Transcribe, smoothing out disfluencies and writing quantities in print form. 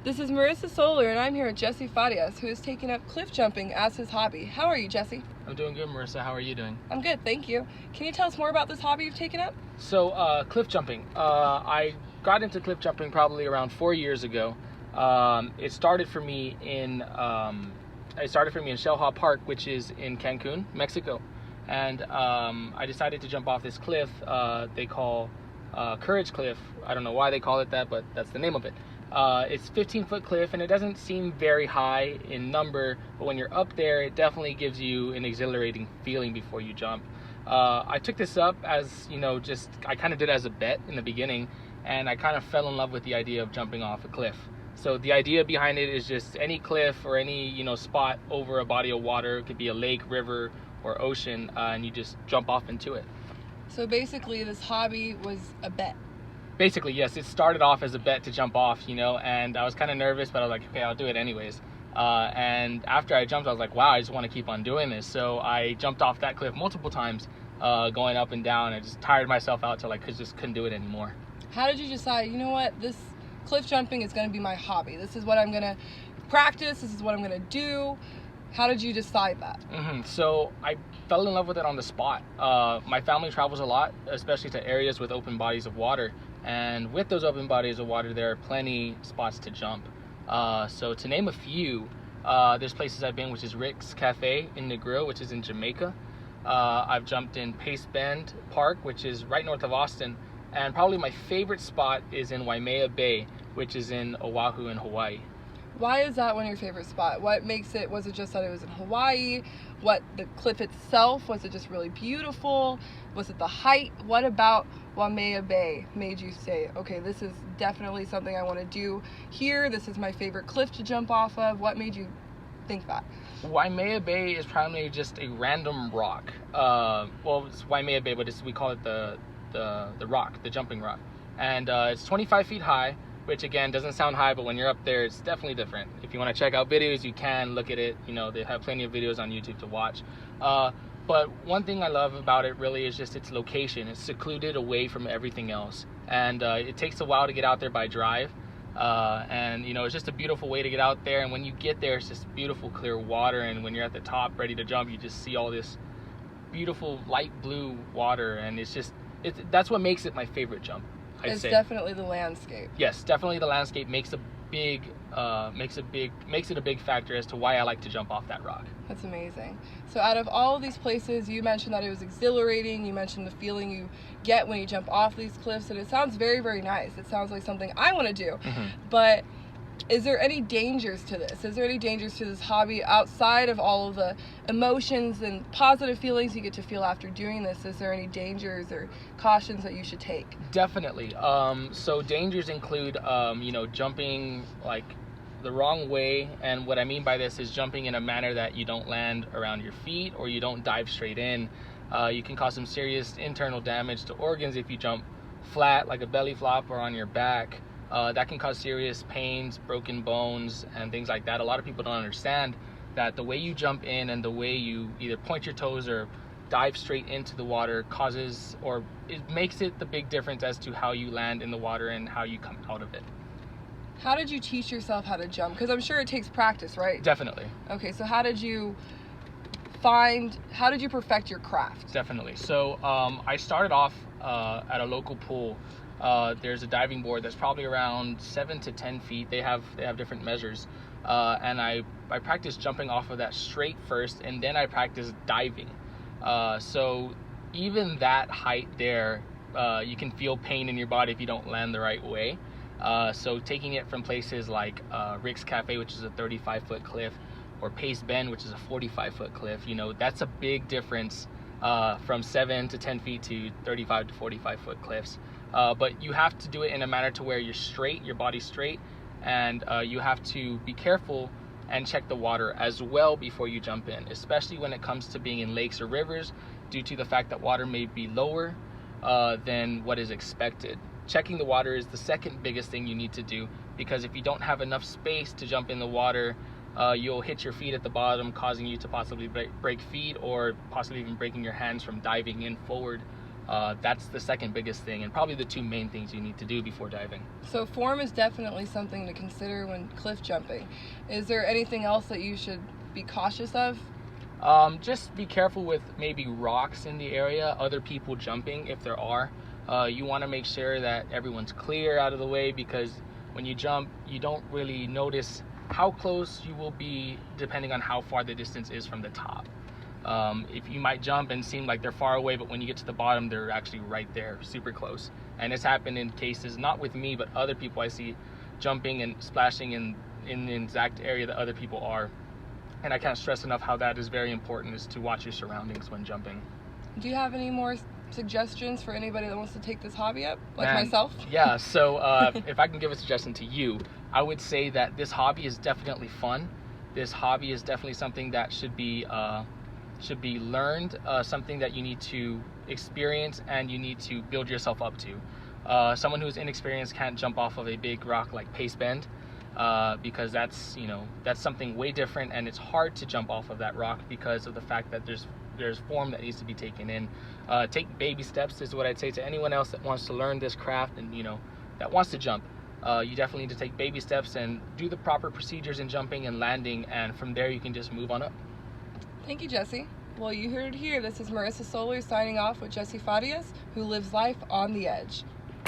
This is Marissa Solar, and I'm here with Jesse Farias, who is taking up cliff jumping as his hobby. How are you, Jesse? I'm doing good, Marissa. How are you doing? I'm good, thank you. Can you tell us more about this hobby you've taken up? So, cliff jumping. I got into cliff jumping probably around 4 years ago. It started for me in Shell Park, which is in Cancun, Mexico. And I decided to jump off this cliff they call Courage Cliff. I don't know why they call it that, but that's the name of it. It's 15-foot cliff, and it doesn't seem very high in number, but when you're up there, it definitely gives you an exhilarating feeling before you jump. I took this up as, I kind of did it as a bet in the beginning, and I kind of fell in love with the idea of jumping off a cliff. So the idea behind it is just any cliff or any, spot over a body of water. It could be a lake, river, or ocean, and you just jump off into it. So basically, this hobby was a bet. Basically, yes. It started off as a bet to jump off, and I was kind of nervous, but I was like, okay, I'll do it anyways. And after I jumped, I was like, wow, I just want to keep on doing this. So I jumped off that cliff multiple times, going up and down. I just tired myself out till I just couldn't do it anymore. How did you decide, this cliff jumping is going to be my hobby? This is what I'm going to practice. This is what I'm going to do. How did you decide that? So I fell in love with it on the spot. My family travels a lot, especially to areas with open bodies of water. And with those open bodies of water, there are plenty spots to jump. So to name a few, there's places I've been, which is Rick's Cafe in Negril, which is in Jamaica. I've jumped in Pace Bend Park, which is right north of Austin. And probably my favorite spot is in Waimea Bay, which is in Oahu in Hawaii. Why is that one of your favorite spot? What makes it? Was it just that it was in Hawaii? What, the cliff itself? Was it just really beautiful? Was it the height? What about Waimea Bay made you say, okay, this is definitely something I want to do here. This is my favorite cliff to jump off of. What made you think that? Waimea Bay is primarily just a random rock. It's Waimea Bay, but we call it the rock, the jumping rock. And it's 25 feet high, which again doesn't sound high, but when you're up there, it's definitely different. If you want to check out videos, you can look at it. They have plenty of videos on YouTube to watch. But one thing I love about it really is just its location. It's secluded away from everything else. And it takes a while to get out there by drive. It's just a beautiful way to get out there. And when you get there, it's just beautiful, clear water. And when you're at the top, ready to jump, you just see all this beautiful light blue water. And that's what makes it my favorite jump. It's definitely the landscape. Yes, definitely the landscape makes it a big factor as to why I like to jump off that rock. That's amazing. So out of all of these places, you mentioned that it was exhilarating. You mentioned the feeling you get when you jump off these cliffs, and it sounds very, very nice. It sounds like something I want to do. But is there any dangers to this? Is there any dangers to this hobby outside of all of the emotions and positive feelings you get to feel after doing this? Is there any dangers or cautions that you should take? Definitely. So dangers include, jumping like the wrong way. And what I mean by this is jumping in a manner that you don't land around your feet or you don't dive straight in. You can cause some serious internal damage to organs if you jump flat, like a belly flop, or on your back. That can cause serious pains, broken bones, and things like that. A lot of people don't understand that the way you jump in and the way you either point your toes or dive straight into the water it makes it the big difference as to how you land in the water and how you come out of it. How did you teach yourself how to jump? Because I'm sure it takes practice, right? Definitely. Okay, so how did you perfect your craft? Definitely. So I started off at a local pool. There's a diving board that's probably around 7 to 10 feet. They have different measures. And I practiced jumping off of that straight first, and then I practiced diving. So even that height there, you can feel pain in your body if you don't land the right way. So taking it from places like Rick's Cafe, which is a 35-foot cliff, or Pace Bend, which is a 45-foot cliff, that's a big difference from 7 to 10 feet to 35 to 45-foot cliffs. But you have to do it in a manner to where you're straight, your body's straight, and you have to be careful and check the water as well before you jump in, especially when it comes to being in lakes or rivers, due to the fact that water may be lower than what is expected. Checking the water is the second biggest thing you need to do, because if you don't have enough space to jump in the water, you'll hit your feet at the bottom, causing you to possibly break feet, or possibly even breaking your hands from diving in forward That's the second biggest thing, and probably the two main things you need to do before diving. So form is definitely something to consider when cliff jumping. Is there anything else that you should be cautious of? Just be careful with maybe rocks in the area, other people jumping if there are. You want to make sure that everyone's clear out of the way, because when you jump, you don't really notice how close you will be depending on how far the distance is from the top. If you might jump and seem like they're far away, but when you get to the bottom, they're actually right there, super close. And it's happened in cases, not with me, but other people I see jumping and splashing in the exact area that other people are. And I can't stress enough how that is very important, is to watch your surroundings when jumping. Do you have any more suggestions for anybody that wants to take this hobby up, like Man, myself? Yeah, so if I can give a suggestion to you, I would say that this hobby is definitely fun. This hobby is definitely something that should be learned, something that you need to experience and you need to build yourself up to. Someone who's inexperienced can't jump off of a big rock like Pace Bend, because that's something way different, and it's hard to jump off of that rock because of the fact that there's form that needs to be taken in. Take baby steps is what I'd say to anyone else that wants to learn this craft and that wants to jump. You definitely need to take baby steps and do the proper procedures in jumping and landing, and from there you can just move on up. Thank you, Jesse. Well, you heard it here. This is Marissa Solar signing off with Jesse Farias, who lives life on the edge.